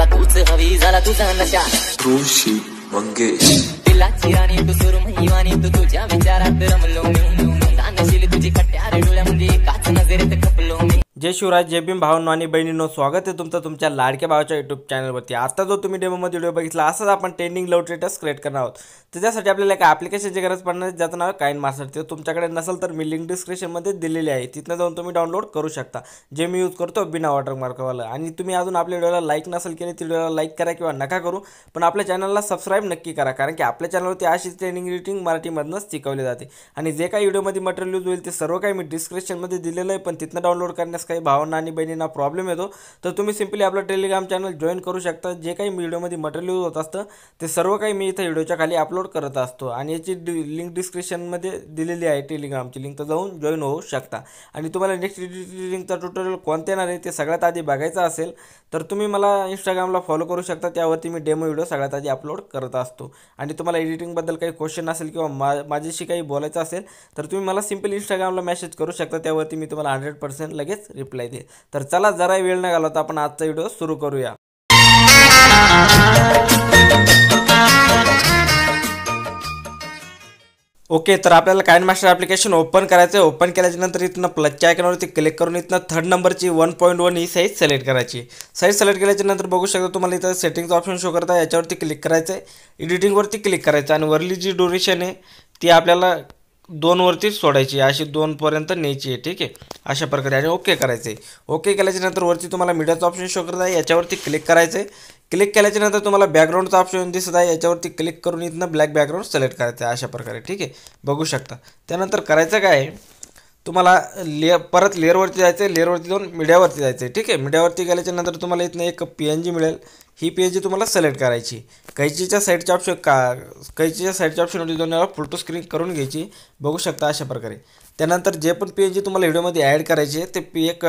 तूच हवी झाला तुझा नशा ऋषी मंगेश दिलाची राणी तू सुरमईवाणी तू तुझ्या विचारात रमलो मी दानशील तुझी कट्यार डोळ्यामध्ये काच नजरेत खपलो मी। जय शिवराज जय भीम भावांनो आणि बहिणींनो, स्वागत आहे तुमचं तुमच्या लाडक्या भावाच्या यूट्यूब चॅनलवरती। आता जो तुम्ही डेमोमध्ये व्हिडिओ बघितला असंच आपण ट्रेंडिंग लव स्टेटस क्रिएट करणार आहोत। त्याच्यासाठी आपल्याला एक ॲप्लिकेशनची गरज पडणार आहे ज्याचं नाव आहे काइन मास्टर। ते तुमच्याकडे नसेल तर मी लिंक डिस्क्रिप्शनमध्ये दिलेली आहे, तिथनं जाऊन तुम्ही डाउनलोड करू शकता, जे मी यूज करतो बिना वॉटरमार्कवालं। आणि तुम्ही अजून आपल्या व्हिडिओला लाईक नसेल केले तर व्हिडिओला लाईक करा किंवा नका करू, पण आपल्या चॅनलला सबस्क्राईब नक्की करा, कारण की आपल्या चॅनलवरती अशीच ट्रेनिंग एडिटिंग मराठीमधूनच शिकवली जाते। आणि जे काही व्हिडिओमध्ये मटेरियल यूज होईल ते सर्व काही मी डिस्क्रिप्शनमध्ये दिलेलं आहे, पण तिथनं डाउनलोड करण्यास काही भावना आणि बहिणींना प्रॉब्लेम येतो तर तुम्ही सिंपली आपलं टेलिग्राम चॅनल जॉईन करू शकता। जे काही व्हिडिओमध्ये मटेरियल यूज होत असतं ते सर्व काही मी इथं व्हिडिओच्या खाली अपलोड करत असतो आणि याची लिंक डिस्क्रिप्शनमध्ये दिलेली आहे, टेलिग्रामची लिंक, तर जाऊन जॉईन होऊ शकता। आणि तुम्हाला नेक्स्ट एडिटिंगचा ट्युटोरियल कोणते येणार आहे ते सगळ्यात आधी बघायचं असेल तर तुम्ही मला इंस्टाग्रामला फॉलो करू शकता, त्यावरती मी डेमो व्हिडिओ सगळ्यात आधी अपलोड करत असतो। आणि तुम्हाला एडिटिंगबद्दल काही क्वेश्चन असेल किंवा माझ्याशी काही बोलायचं असेल तर तुम्ही मला सिंपली इंस्टाग्रामला मेसेज करू शकता, त्यावरती मी तुम्हाला 100% लगेच रिप्लाय देईल। तर चला जरा वेळ न घालवता आपण आजचा व्हिडिओ सुरू करूया। ओके, तर आपल्याला काइन मास्टर ॲप्लिकेशन ओपन करायचं आहे। ओपन केल्याच्यानंतर इथनं प्लसच्या आयकॉनवरती क्लिक करून इथनं 3rd नंबरची 1.1 ही साईज सिलेक्ट करायची। साईज सिलेक्ट केल्याच्यानंतर बघू शकता तुम्हाला इथं सेटिंगचा ऑप्शन शो करता, याच्यावरती क्लिक करायचं आहे, एडिटिंगवरती क्लिक करायचं आणि वरली जी ड्युरेशन आहे ती आपल्याला 2 वरती सोडायची, अशी 2 पर्यंत न्यायची आहे, ठीक आहे, अशा प्रकारे। आणि ओके करायचं आहे। ओके केल्याच्यानंतर वरती तुम्हाला मीडियाचा ऑप्शन शो करत आहे, याच्यावरती क्लिक करायचं आहे। क्लिक केल्याच्यानंतर तुम्हाला बॅकग्राऊंडचा ऑप्शन दिसत आहे, याच्यावरती क्लिक करून इथनं ब्लॅक बॅकग्राऊंड सिलेक्ट करायचं आहे, अशा प्रकारे, ठीक आहे, बघू शकता। त्यानंतर करायचं काय आहे, तुम्हाला परत लेअरवरती जायचं आहे, लेअरवरती जाऊन मीडियावरती जायचं आहे, ठीक आहे। मीडियावरती गेल्याच्यानंतर तुम्हाला इथनं एक PNG मिळेल, ही PNG तुम्हाला सिलेक्ट करायची। कैचीच्या साईडच्या ऑप्शनवरती जाऊन याला फुल टू स्क्रीन करून घ्यायची, बघू शकता, अशा प्रकारे। त्यानंतर जे पण PNG तुम्हाला व्हिडिओमध्ये ॲड करायची आहे ते एक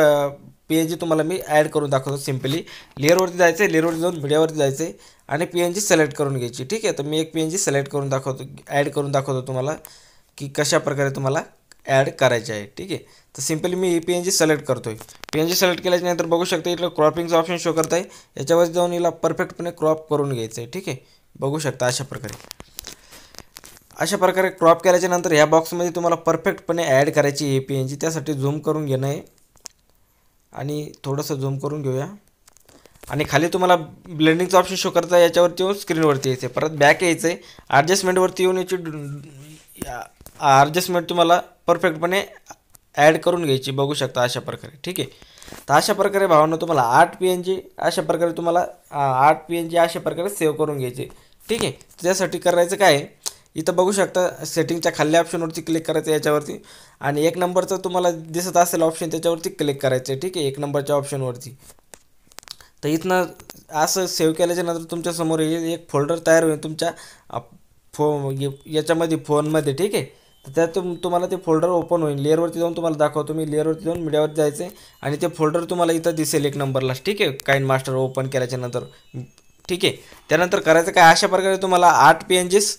PNG तुम्हाला मी ॲड करून दाखवतो। सिम्पली लेअरवरती जायचं आहे, लेअरवरती जाऊन मीडियावरती जायचं आहे आणि PNG सिलेक्ट करून घ्यायची, ठीक आहे। तर मी एक PNG सिलेक्ट करून दाखवतो, ॲड करून दाखवतो तुम्हाला की कशा प्रकारे तुम्हाला ॲड करायचे आहे, ठीक आहे। तर सिम्पली मी ही PNG सिलेक्ट करतो आहे। PNG सिलेक्ट केल्याच्यानंतर बघू शकता इथलं क्रॉपिंगचा ऑप्शन शो करत आहे, याच्यावर जाऊन हिला परफेक्टपणे क्रॉप करून घ्यायचं आहे, ठीक आहे, बघू शकता, अशा प्रकारे क्रॉप केल्याच्यानंतर ह्या बॉक्समध्ये तुम्हाला परफेक्टपणे ॲड करायची ही PNG। त्यासाठी झूम करून घेणं आहे आणि थोडंसं झूम करून घेऊया आणि खाली तुम्हाला ब्लेंडिंगचा ऑप्शन शो करता, याच्यावरती येऊन स्क्रीनवरती यायचं आहे, परत बॅक यायचं आहे, ॲडजस्टमेंटवरती येऊन याची ॲडजस्टमेंट तुम्हाला परफेक्टपणे ॲड करून घ्यायची, बघू शकता, अशा प्रकारे, ठीक आहे। तर अशा प्रकारे भावांनो तुम्हाला 8 PNG अशा प्रकारे अशा प्रकारे सेव्ह करून घ्यायचे, ठीक आहे। त्यासाठी करायचं काय आहे, इथं बघू शकता सेटिंगच्या खाल्ल्या ऑप्शनवरती क्लिक करायचं याच्यावरती आणि 1 नंबरचं तुम्हाला दिसत असेल ऑप्शन, त्याच्यावरती क्लिक करायचं आहे, ठीक आहे, 1 नंबरच्या ऑप्शनवरती। तर इथनं असं सेव्ह केल्याच्यानंतर तुमच्यासमोर एक फोल्डर तयार होईल तुमच्या याच्यामध्ये फोनमध्ये, ठीक आहे। तर त्यात तुम्हाला ते फोल्डर ओपन होईल, लेअरवरती जाऊन तुम्हाला दाखवतो मी, लेअरवरती जाऊन मीडियावरती जायचं आहे आणि ते फोल्डर तुम्हाला इथं दिसेल 1 नंबरला, ठीक आहे, काइन मास्टर ओपन केल्याच्यानंतर, ठीक आहे। त्यानंतर करायचं काय, अशा प्रकारे तुम्हाला 8 PNGs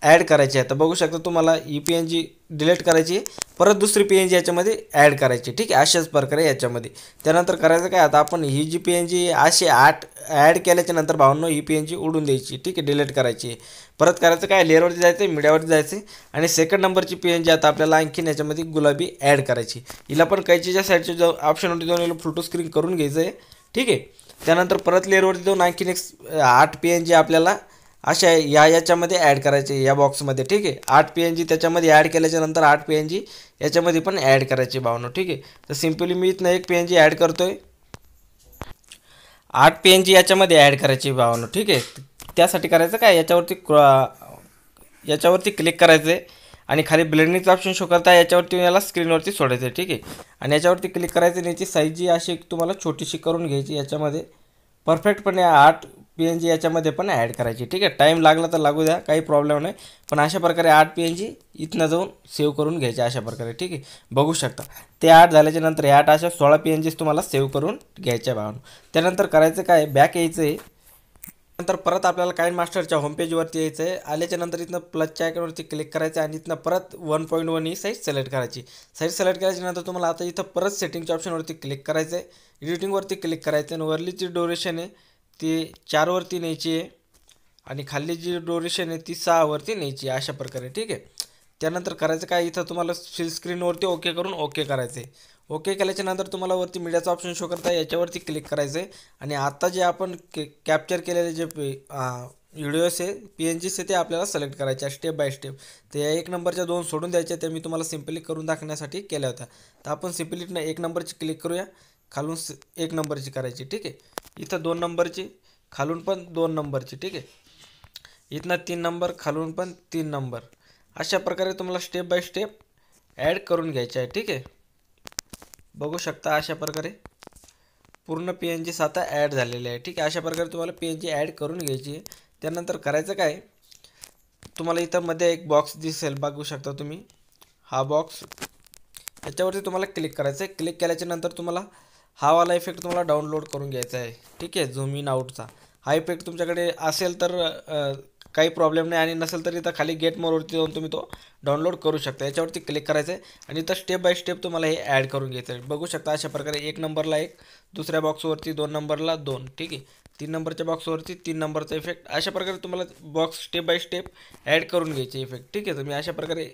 ॲड करायची आहे। तर बघू शकता तुम्हाला ही PNG डिलीट करायची, परत दुसरी PNG याच्यामध्ये ॲड करायची, ठीक आहे, अशाच प्रकारे याच्यामध्ये। त्यानंतर करायचं काय, आता आपण ही जी PNG अशी 8 ॲड केल्याच्यानंतर भावांनो ही PNG उडून द्यायची, ठीक आहे, डिलीट करायची। परत करायचं काय, लेअरवरती जायचं आहे, मीडियावरती जायचं आहे आणि 2nd नंबरची PNG आता आपल्याला आणखीन याच्यामध्ये गुलाबी ॲड करायची, हिला पण कैचीच्या साईडच्या ऑप्शनवरती जाऊन हिला फुल टू स्क्रीन करून घ्यायचं आहे, ठीक आहे। त्यानंतर परत लेअरवरती जाऊन आणखीन एक 8 PNG आपल्याला अशा याच्यामध्ये ॲड करायचे, या बॉक्समध्ये, ठीक आहे। 8 PNG त्याच्यामध्ये ॲड केल्याच्यानंतर 8 PNG याच्यामध्ये पण ॲड करायची भावनो, ठीक आहे। तर सिम्पली मी इथनं एक PNG ॲड करतोय, 8 PNG याच्यामध्ये ॲड करायची भावनो, ठीक आहे। त्यासाठी करायचं काय, याच्यावरती क्लिक करायचं आहे आणि खाली ब्लेंडिंगचा ऑप्शन शो करता, याच्यावरती याला स्क्रीनवरती सोडायचं आहे, ठीक आहे। आणि याच्यावरती क्लिक करायचं आणि याची साईज जी अशी तुम्हाला छोटीशी करून घ्यायची, याच्यामध्ये परफेक्टपणे 8 PNG याच्यामध्ये पण ॲड करायची, ठीक आहे। टाईम लागला तर लागू द्या, काही प्रॉब्लेम नाही, पण अशा प्रकारे 8 PNG इथनं जाऊन सेव्ह करून घ्यायचे, अशा प्रकारे, ठीक आहे, बघू शकता। ते 8 झाल्याच्यानंतर 8 अशा 16 PNGs तुम्हाला सेव्ह करून घ्यायच्या भावानं। त्यानंतर करायचं काय, बॅक यायचं आहे, नंतर परत आपल्याला काइन मास्टरच्या होम पेजवरती यायचं आहे। आल्याच्यानंतर इथनं प्लसच्या आयकॉनवरती क्लिक करायचं आणि इथनं परत 1.1 ही साईज सिलेक्ट करायची। साईज सिलेक्ट केल्याच्यानंतर तुम्हाला आता इथं परत सेटिंगच्या ऑप्शनवरती क्लिक करायचं आहे, एडिटिंगवरती क्लिक करायचं आणि वरली जी ड्युरेशन आहे ती 4 वरती न्यायची आहे आणि खाली जी ड्युरेशन आहे ती 6 वरती न्यायची आहे, अशा प्रकारे. ठीक आहे. त्यानंतर करायचं काय, इथं तुम्हाला फुल स्क्रीनवरती ओके करून ओके करायचं आहे. ओके केल्याच्या नंतर तुम्हाला वरती मीडियाचा ऑप्शन शो करता आहे, याच्यावरती क्लिक करायचं आहे आणि आता जे आपण कॅप्चर केलेले जे व्हिडिओज आहे PNGs आहे ते आपल्याला सिलेक्ट करायचे आहे स्टेप बाय स्टेप. तर या 1 नंबरच्या 2 सोडून द्यायच्या, त्या मी तुम्हाला सिम्पली करून दाखवण्यासाठी केल्या होत्या. तर आपण सिम्पली 1 नंबरची क्लिक करूया, खालून 1 नंबरची करायची. ठीक आहे. इथं 2 नंबरची, खालून पण 2 नंबरची. ठीक आहे. इथनं 3 नंबर, खालून पण 3 नंबर. अशा प्रकारे तुम्हाला स्टेप बाय स्टेप ॲड करून घ्यायचे आहे. ठीक आहे. बघू शकता अशा प्रकारे पूर्ण PNGs आता ॲड झालेले आहे. ठीक आहे. अशा प्रकारे तुम्हाला PNG ॲड करून घ्यायची आहे. त्यानंतर करायचं काय, तुम्हाला इथं मध्ये एक बॉक्स दिसेल, बघू शकता तुम्ही हा बॉक्स, याच्यावरती तुम्हाला क्लिक करायचं आहे. क्लिक केल्याच्या नंतर तुम्हाला हा वाला इफेक्ट तुम्हाला डाउनलोड करून घ्यायचा आहे. ठीक आहे. झूम इन आउटचा हा इफेक्ट तुमच्याकडे असेल तर काही प्रॉब्लेम नाही, आणि नसेल तर इथं खाली गेट मोरवरती जाऊन तुम्ही तो डाउनलोड करू शकता. याच्यावरती क्लिक करायचं आहे आणि इथं स्टेप बाय स्टेप तुम्हाला हे ॲड करून घ्यायचं आहे. बघू शकता अशा प्रकारे 1 नंबरला 1, दुसऱ्या बॉक्सवरती 2 नंबरला 2. ठीक आहे. 3 नंबरच्या बॉक्सवरती 3 नंबरचा इफेक्ट. अशा प्रकारे तुम्हाला box step by step add करून घ्यायचे इफेक्ट. ठीक आहे. तुम्ही अशा प्रकारे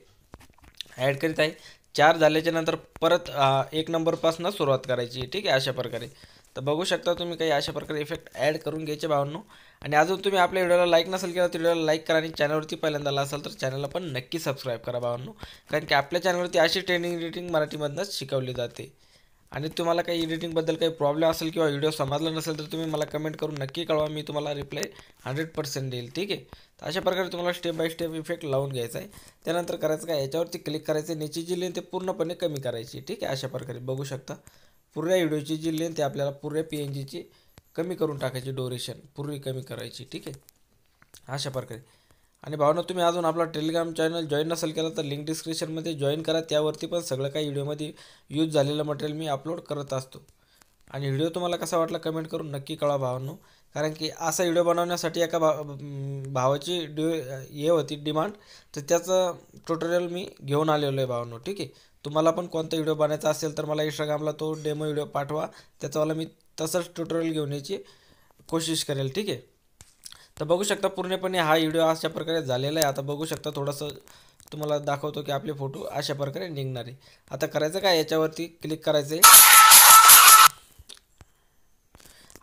ॲड करीत आहे. 4 झाल्याच्या नंतर परत 1 नंबरपासून सुरुवात करायची. ठीक आहे. अशा प्रकारे तर बघू शकता तुम्ही काही अशा प्रकारे इफेक्ट ॲड करून घ्यायचे भावांनो. आणि अजून तुम्ही आपल्या व्हिडिओला लाईक नसेल केला तर व्हिडिओला लाईक करा, आणि चॅनलवरती पहिल्यांदा आला असाल तर चॅनलला पण नक्की सबस्क्राईब करा भावांनो. कारण की आपल्या चॅनलवरती अशी ट्रेनिंग एडिटिंग मराठीमधनंच शिकवली जाते. आणि तुम्हाला काही एडिटिंगबद्दल काही प्रॉब्लेम असेल किंवा व्हिडिओ समजला नसेल तर तुम्ही मला कमेंट करून नक्की कळवा, मी तुम्हाला रिप्लाय 100% देईल. ठीक आहे. तर अशा प्रकारे तुम्हाला स्टेप बाय स्टेप इफेक्ट लावून घ्यायचा आहे. त्यानंतर करायचं काय, याच्यावरती क्लिक करायचं, नीची जी लेंथ ते पूर्णपणे कमी करायची. ठीक आहे. अशा प्रकारे बघू शकता पुऱ्या व्हिडिओची जी लेंथ आहे आपल्याला पुऱ्या PNGची कमी करून टाकायची, ड्युरेशन पूर्ण कमी करायची. ठीक आहे. अशा प्रकारे. आणि भावना तुम्ही अजून आपला टेलिग्राम चॅनल जॉईन नसेल केला तर लिंक डिस्क्रिप्शनमध्ये जॉईन करा. त्यावरती पण सगळं काही व्हिडिओमध्ये यूज झालेलं मटेरियल मी अपलोड करत असतो. आणि व्हिडिओ तुम्हाला कसा वाटला कमेंट करून नक्की कळवा भावांनो. कारण की असा व्हिडिओ बनवण्यासाठी एका भावाची हे होती डिमांड, तर त्याचं ट्युटोरियल मी घेऊन आलेलो आहे भावांनो. ठीक आहे. तुम्हाला पण कोणता व्हिडिओ बनायचा असेल तर मला इंस्टाग्रामला तो डेमो व्हिडिओ पाठवा, त्याचावाला मी तसंच ट्युटोरियल घेऊन यायची कोशिश करेल. ठीक आहे. तर बघू शकता पूर्णपणे हा व्हिडिओ अशा प्रकारे झालेला आहे. आता बघू शकता थोडंसं तुम्हाला दाखवतो की आपले फोटो अशा प्रकारे निघणार आहे. आता करायचं काय, याच्यावरती क्लिक करायचं आहे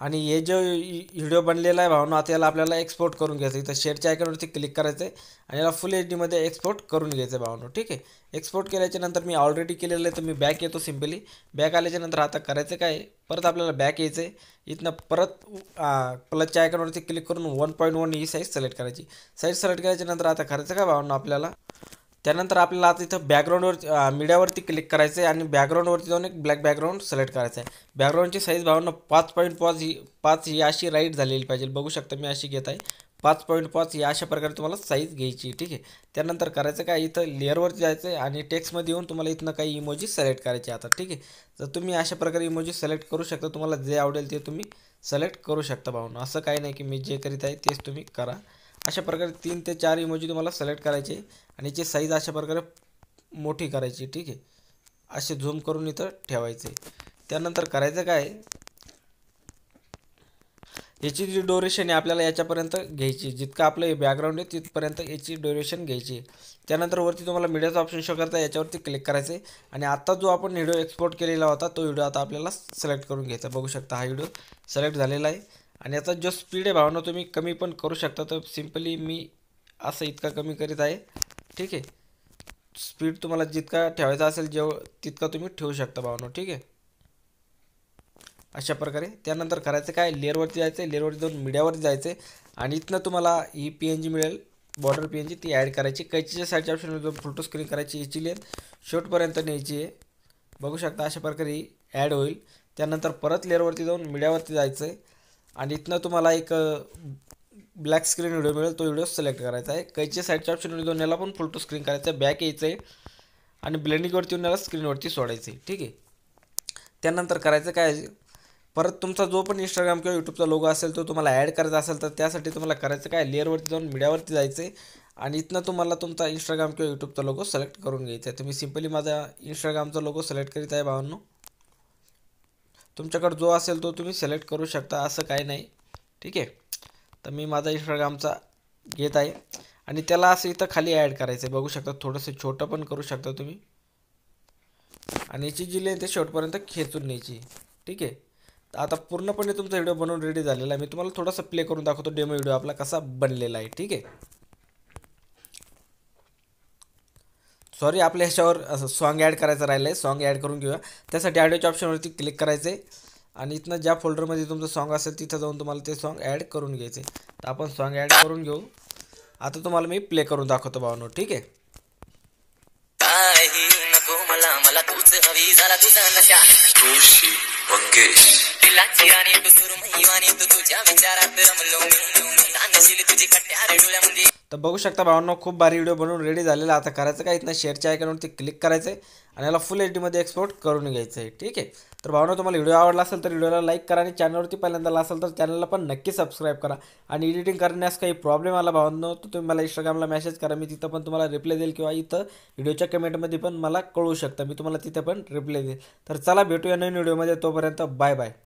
आणि हे जो व्हिडिओ बनलेला आहे भावना, आता याला आपल्याला एक्सपोर्ट करून घ्यायचं. इथं शेअरच्या आयकॉनवरती क्लिक करायचं आहे आणि याला फुल HD मध्ये एक्सपोर्ट करून घ्यायचं आहे भावना. ठीक आहे. एक्सपोर्ट केल्याच्या नंतर मी ऑलरेडी केलेलं आहे, तर मी बॅक येतो. सिम्पली बॅक आल्याच्या नंतर आता करायचं काय, परत आपल्याला बॅक यायचं आहे. इथनं परत प्लसच्या आयकॉनवरती क्लिक करून 1.1 ही साईज सिलेक्ट करायची. साईज सिलेक्ट केल्याच्या नंतर आता करायचं काय भावना आपल्याला, त्यानंतर आपल्याला आता इथं बॅकग्राऊंडवर मीडियावरती क्लिक करायचं आहे आणि बॅकग्राऊंडवरती जाऊन एक ब्लॅक बॅकग्राऊंड सिलेक्ट करायचं आहे. बॅकग्राऊंडची साईज भावना 5.5 ही अशी राईट झालेली पाहिजे. बघू शकता मी अशी घेत आहे 5.5 ही अशा प्रकारे तुम्हाला साईज घ्यायची. ठीक आहे. त्यानंतर करायचं काय, इथं लेअरवरती जायचं आहे आणि टेक्स्टमध्ये येऊन तुम्हाला इथनं काही इमोजी सिलेक्ट करायचे आता. ठीक आहे. तर तुम्ही अशा प्रकारे इमोजी सिलेक्ट करू शकता. तुम्हाला जे आवडेल ते तुम्ही सिलेक्ट करू शकता भावना. असं काही नाही की मी जे करीत आहे तेच तुम्ही करा. अशा प्रकारे 3 ते 4 इमोजी तुम्हाला सिलेक्ट करायचे आणि याची साईज अशा प्रकारे मोठी करायची. ठीक आहे. असे झूम करून इथं ठेवायचे. त्यानंतर करायचं काय, याची जी ड्युरेशन आहे आपल्याला याच्यापर्यंत घ्यायची, जितकं आपलं हे बॅकग्राऊंड आहे तिथपर्यंत याची ड्युरेशन घ्यायची. त्यानंतर वरती तुम्हाला मीडियाचा ऑप्शन शो करता, याच्यावरती क्लिक करायचं आहे आणि आता जो आपण व्हिडिओ एक्सपोर्ट केलेला होता तो व्हिडिओ आता आपल्याला सिलेक्ट करून घ्यायचा. बघू शकता हा व्हिडिओ सिलेक्ट झालेला आहे. आणि याचा जो स्पीड आहे भावना तुम्ही कमी पण करू शकता. तर सिम्पली मी असं इतका कमी करीत आहे. ठीक आहे. स्पीड तुम्हाला जितका ठेवायचा असेल तितका तुम्ही ठेवू शकता भावना. ठीक आहे. अशा प्रकारे. त्यानंतर करायचं काय, लेअरवरती जायचं आहे, लेअरवरती जाऊन मीडियावरती जायचं आहे आणि इथनं तुम्हाला ही PNG मिळेल बॉर्डर PNG, ती ॲड करायची. कैचीच्या साईडच्या ऑप्शनवर जाऊन फोटो स्क्रीन करायची, याची लेंथ शेवटपर्यंत न्यायची आहे. बघू शकता अशा प्रकारे ही ॲड होईल. त्यानंतर परत लेअरवरती जाऊन मीडियावरती जायचं आहे आणि इथनं तुम्हाला एक ब्लॅक स्क्रीन व्हिडिओ मिळेल, तो व्हिडिओ सिलेक्ट करायचा आहे. कैचीच्या साईडच्या ऑप्शनवर जाऊन याला पण फुल टू स्क्रीन करायचं आहे, बॅक यायचं आहे आणि ब्लेंडिंगवरती येऊन याला स्क्रीनवरती सोडायचं आहे. ठीक आहे. त्यानंतर करायचं काय, परत तुमचा जो पण इंस्टाग्राम किंवा यूट्यूबचा लोगो असेल तो तुम्हाला ॲड करायचा असेल तर त्यासाठी तुम्हाला करायचं काय, लेअरवरती जाऊन मीडियावरती जायचं आहे आणि इथनं तुम्हाला तुमचा इंस्टाग्राम किंवा यूट्यूबचा लोगो सिलेक्ट करून घ्यायचा आहे. तुम्ही सिम्पली माझा इंस्टाग्रामचा लोगो सिलेक्ट करीत आहे भावांनो. तुमच्याकडे जो असेल तो तुम्ही सिलेक्ट करू शकता, असं काही नाही. ठीक आहे. तर मी माझा इंस्टाग्रामचा घेत आहे आणि त्याला असं इथं खाली ॲड करायचं आहे. बघू शकता थोडंसं छोटं पण करू शकता तुम्ही आणि याची जी लेंथ आहे शेवटपर्यंत खेचून न्यायची. ठीक आहे. तर आता पूर्णपणे तुमचा व्हिडिओ बनवून रेडी झालेला आहे. मी तुम्हाला थोडासा प्ले करून दाखवतो डेमो व्हिडिओ आपला कसा बनलेला आहे. ठीक आहे. सॉरी, आपल्या ह्याच्यावर असं सॉन्ग ॲड करायचं राहिलं आहे. सॉन्ग ॲड करून घेऊया. त्यासाठी ऑडिओच्या ऑप्शनवरती क्लिक करायचं आहे आणि इथनं ज्या फोल्डरमध्ये तुमचं सॉन्ग असेल तिथं जाऊन तुम्हाला ते सॉन्ग ॲड करून घ्यायचे. तर आपण सॉन्ग ॲड करून घेऊ. आता तुम्हाला मी प्ले करून दाखवतो भावांनो. ठीक आहे. काही नको मला मला तूच हवी झाला तुझा नशा खुशी मंगेश दिलाची आणि तू सुरमई वाणी तू तुझ्या विचारात रमलो मी दानशील तुझी कट्यार डोळ्यामध्ये. तर बघू शकता भावांनो खूप भारी व्हिडिओ बनवून रेडी झालेला. आता करायचं काय, इथनं शेअरच्या आयकॉनवरती क्लिक करायचं आहे आणि याला फुल HD मध्ये एक्सपोर्ट करून घ्यायचं आहे. ठीक आहे. तर भावांनो तुम्हाला व्हिडिओ आवडला असेल तर व्हिडिओला लाईक करा आणि चॅनलवरती पहिल्यांदा आला असेल तर चॅनलला पण नक्की सबस्क्राईब करा. आणि एडिटिंग करण्यास काही प्रॉब्लेम आला भावांनो तर तुम्ही मला इंस्टाग्रामला मेसेज करा. मी तिथं पण तुम्हाला रिप्लाय देईल किंवा इथं व्हिडिओच्या कमेंटमध्ये पण मला कळवू शकता. मी तुम्हाला तिथे पण रिप्लाय देईल. तर चला भेटूया नवीन व्हिडिओमध्ये. तोपर्यंत बाय बाय.